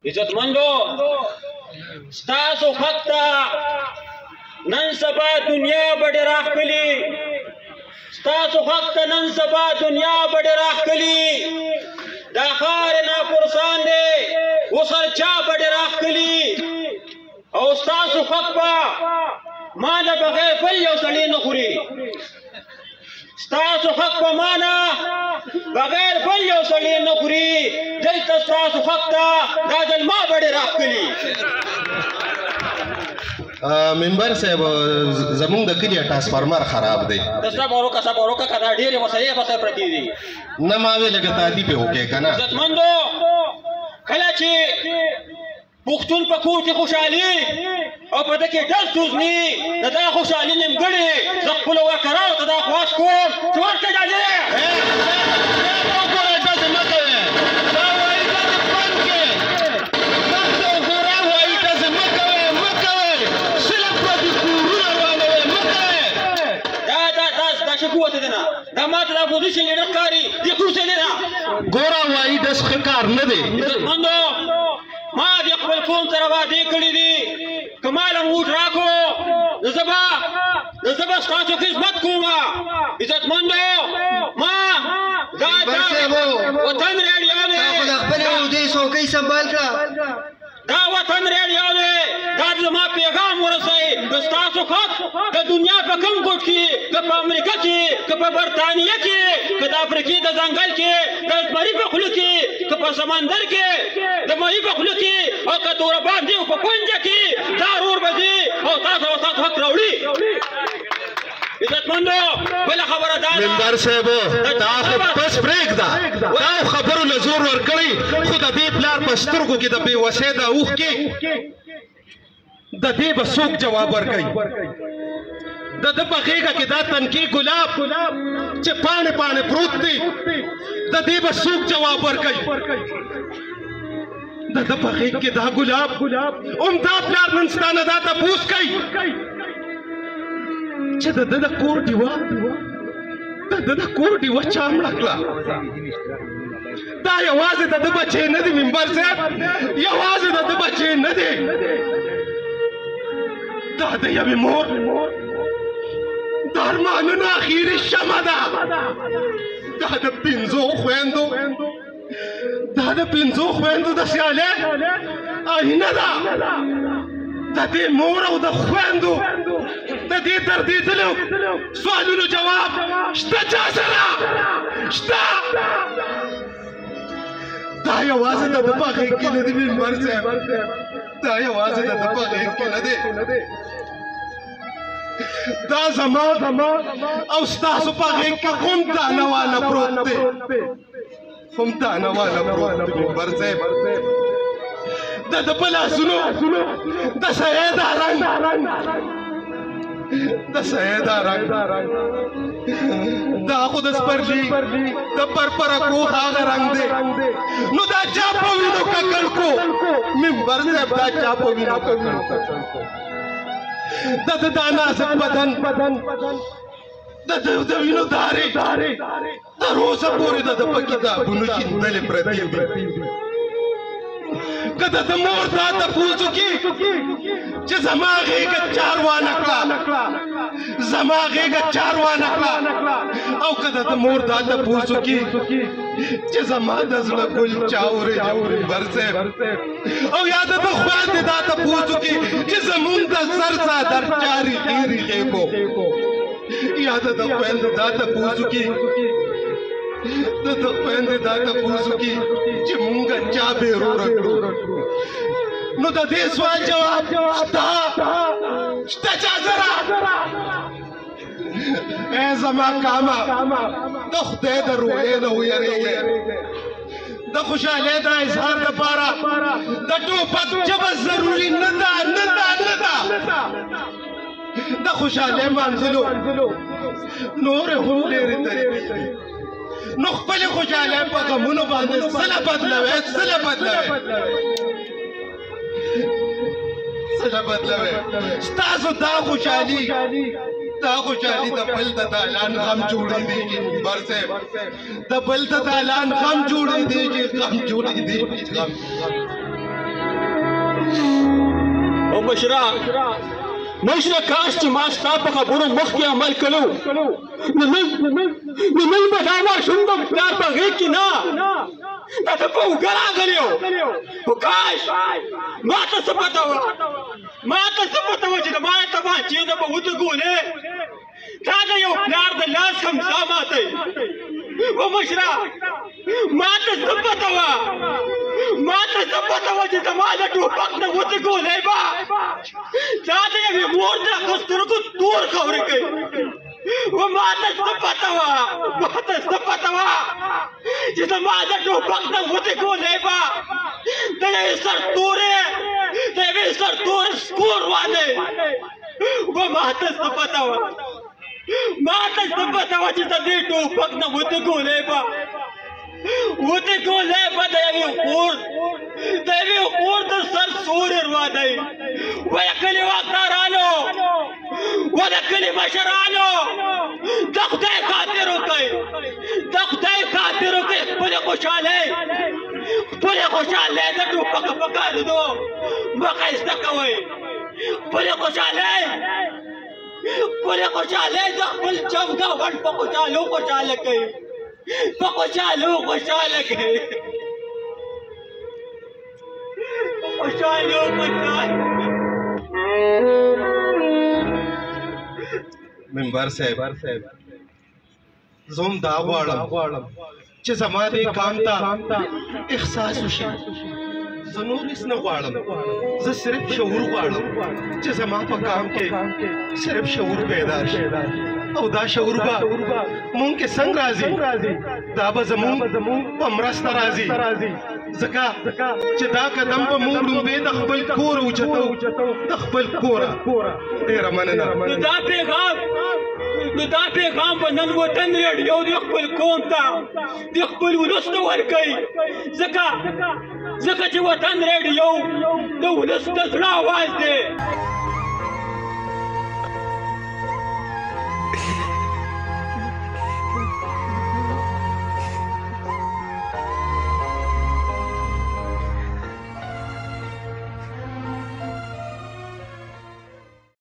عزتمندو ستاسو حق ته نن سبا دنیا به ډېره ښکلي ستاسو حق ته نن سبا دنیا به ډېره ښکلي دا ښار یې ناپرسان دی اوس هر چا به ډېره ښکلي او ستاسو حق به ما نه بغیر بل یو سړی نه خوري ستاسو حق په ما نه بغیر بل یو سړی نه خوري دلته ستاسو حق ته دا ځل ما به ډېره ښکلي منبر صاحب زمونږ د کلي ټرانسفارمر خراب دی صبر وکړه که دا ډېرې مسلې پسې پرتې دي نه ما وې لږه تعدي پې وکړې که نه عزتمندو کله چې پښتون په کور کې خوشحالي او په ده کې ډز دوزني د دا خوشحالي نیمګړې زه خپلو ورکراو ته دا خواست کوم چې ورته اجازه دا ماته د اپوزیشن لیډر ښکاري دې کورسۍ دی نه ګوره وایي داسې ښه کار نه دی عزتمندو ما د خپل قوم سره وعدې کړي دي که ما له موټ راکړو نو زه به ستاسو خدمت کوم عزتمندو ما دا وطن ریډیو دی دا خپلې عهدې څوکۍ سنبال کړه دا وطن ریډیو دی دا زما پیغام ورسوئ که ستاسو حق د دنیا په کوم ګوټ کې که په امریکا کې که په برطانیه کې که د افریقې د ځنګل کې د زمري په خوله کې که په سمندر کې د ماهي په خوله کې او که توره باندې او په کونجه کې دا رور به ځي او تاسو به ستاسو حق راوړي عزتمندو بله خبره دا ده منبر صاحب دا خو بس پرېږده دا خبرو له زور ورکړی خو د دې پلار په سترګو کې د بېوسۍ د اوښکې د دې به څوک جواب ورکوي د ده په غېږه کې دا تنکي ګلاب چې پاڼې پاڼې پروت دی د دې به څوک جواب ورکوي د ده په غېږ کې دا ګلاب عمدا پلار نن ستا نه دا تپوس کوي چې د ده د کور ډیوه چا مړه کړه دا یوازې د ده بچی نه دی منبر صاحب یوازې د ده بچی نه دی دا د یوې مور د ارمانونو اخیري شمعه ده دا د پنځو خویندو د سیالۍ آینه ده د دې مور او د خویندو د دې دردېدلو سوالونو جواب شته چا سره شته دا یوازې د ده په غېږ کې نه دی منبر صاحب دا یوازې د ده په غېږ کې نه دی دا زما او ستاسو په غېږ کې هم دانواله پروت دی منبر صاحب د ده په لاسونو د سیدا رنګ دا خو د سپرلي د پرپرکو هغه رنګ دی نو دا چا په وینو ککړ کو منبر صاحب دا چا په وینو ککړ کو د ده دا نازک بدن د وینو دارې تر اوسه پورې د ده په کتابونو شیندلې پرتې دي که د ده مور دا تپوس وکړي چې زما غېږه چار وانه کړه او که د ده مور دا تپوس وکړي چې زما د زړه ګل چا اورېده منبر صاحب او یا د ده خویندې دا تپوس وکړي چې زمونږ د سر څادر چا ریخې کو یا د ده خویندې دا تپوس وکړي چې مونږ چا بېروره کړو نو د دې سوال جواب شته چا سره ای زما کامه د خدای د روحې نه ویریږئ د خوشحالۍ د اظهار لپاره د ټوپک ژبه ضروري نه ده د خوشحالۍ منځلو نورې هم ډېرې طریقې دي نو خپلې خوشحالۍ په غمونو باندې سله بدلوئ ستاسو دا خوشحالي د بل د دالان غم جوړېږي منبر صاحب د بل د دالان غم جوړېږي مشره کاش چې ما ستا په خبرو مخکې عمل کړو نو نن به دا ماشوم د پلار په غېږ کې نه دا ته په اوږه راغلی و خو کاش ما ته څه پته وه چې د ما تبانچې نه به وتګولې دا د یو پلار د لاس همسا ماتی و مشره ما ته څه پته وه چې زما د ټوپک نه وتګولې به دا د یوې مور د سترګو تور خاورې کوي و ما ته څه پته وه چې زما د ټوپک نه وتګولې به د یوې سرتورې سکور واده و ما ته څه پته وه چې د دې ټوپک نه وتګولې به د یوې خور د سر سورې روادی و د کلي واکدارانو و د کلي مشرانو د خدای خاطر وکئ خپلې خوشحالۍ د ټوپک په کارېدو مه ښایسته کوئ خپلې خوشحالۍ د خپل چمګاوڼ په خوشحالو خوشحاله کوئ منبر صاحب زوم دا غواړم چې زما دې کام ته احساس وشي زه نور هېڅ نه غواړم زه صرف شعور غواړم چې زما په کام کې صرف شعور پیدا شي او دا شعور به مونږ کې څنګه راځي دا به زمونږ په مرسته راځي ځکه چې دا قدم به مونږ لومبې د خپل کور اوچتو د خپل کوره ډېره مننه نو دا پیغام به نن وطن ریډیو د خپل قوم ته د خپل ولس ته ورکوي ځکه چې وطن ریډیو د ولس د زړه اواز دی